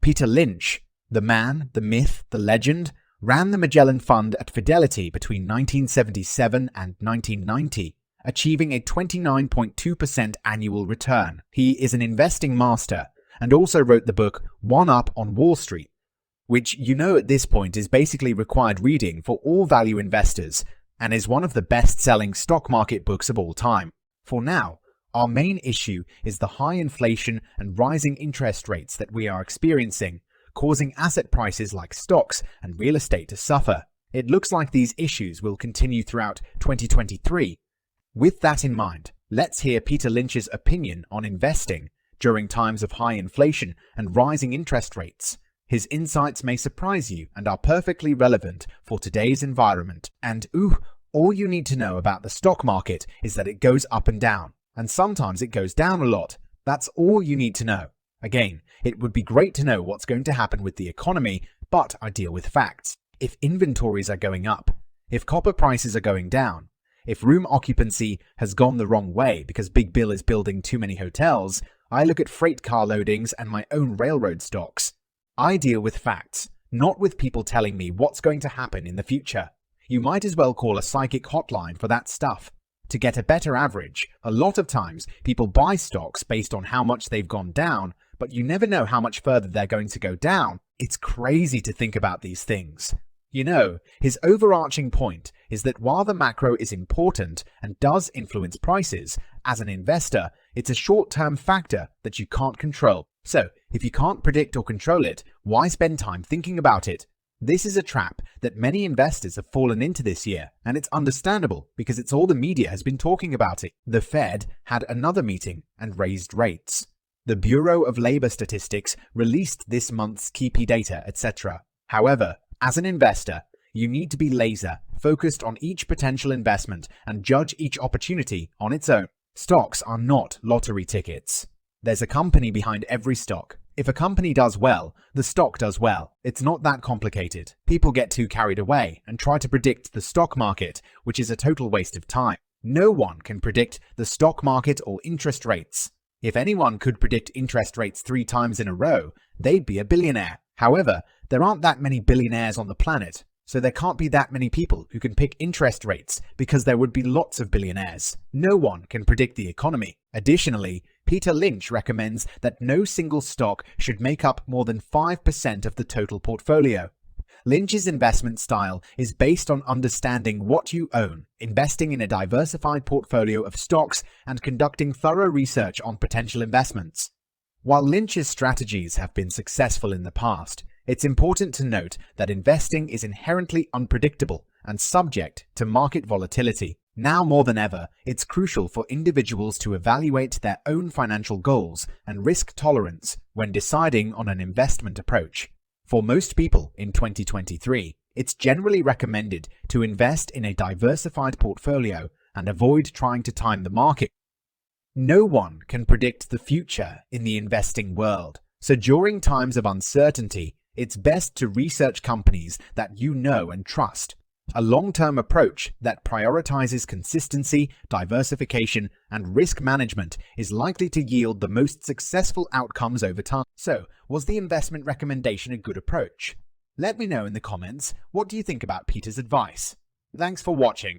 Peter Lynch, the man, the myth, the legend, ran the Magellan Fund at Fidelity between 1977 and 1990, achieving a 29.2% annual return. He is an investing master and also wrote the book One Up on Wall Street, which at this point is basically required reading for all value investors and is one of the best-selling stock market books of all time. For now, our main issue is the high inflation and rising interest rates that we are experiencing, causing asset prices like stocks and real estate to suffer. It looks like these issues will continue throughout 2023. With that in mind, let's hear Peter Lynch's opinion on investing during times of high inflation and rising interest rates. His insights may surprise you and are perfectly relevant for today's environment. And all you need to know about the stock market is that it goes up and down, and sometimes it goes down a lot. That's all you need to know. Again, it would be great to know what's going to happen with the economy, but I deal with facts. If inventories are going up, if copper prices are going down, if room occupancy has gone the wrong way because Big Bill is building too many hotels, I look at freight car loadings and my own railroad stocks. I deal with facts, not with people telling me what's going to happen in the future. You might as well call a psychic hotline for that stuff. To get a better average, a lot of times people buy stocks based on how much they've gone down, but you never know how much further they're going to go down. It's crazy to think about these things. His overarching point is that while the macro is important and does influence prices, as an investor, it's a short-term factor that you can't control. So, if you can't predict or control it, why spend time thinking about it? This is a trap that many investors have fallen into this year, and it's understandable because it's all the media has been talking about it. The Fed had another meeting and raised rates. The Bureau of Labor Statistics released this month's KPI data, etc. However, as an investor, you need to be laser focused on each potential investment and judge each opportunity on its own. Stocks are not lottery tickets. There's a company behind every stock. If a company does well, the stock does well. It's not that complicated. People get too carried away and try to predict the stock market, which is a total waste of time. No one can predict the stock market or interest rates. If anyone could predict interest rates 3 times in a row, they'd be a billionaire. However, there aren't that many billionaires on the planet, so there can't be that many people who can pick interest rates because there would be lots of billionaires. No one can predict the economy. Additionally, Peter Lynch recommends that no single stock should make up more than 5% of the total portfolio. Lynch's investment style is based on understanding what you own, investing in a diversified portfolio of stocks, and conducting thorough research on potential investments. While Lynch's strategies have been successful in the past, it's important to note that investing is inherently unpredictable and subject to market volatility. Now more than ever, it's crucial for individuals to evaluate their own financial goals and risk tolerance when deciding on an investment approach. For most people in 2023, it's generally recommended to invest in a diversified portfolio and avoid trying to time the market. No one can predict the future in the investing world, so during times of uncertainty, it's best to research companies that you know and trust. A long-term approach that prioritizes consistency, diversification, and risk management is likely to yield the most successful outcomes over time. So, was the investment recommendation a good approach? Let me know in the comments, what do you think about Peter's advice? Thanks for watching.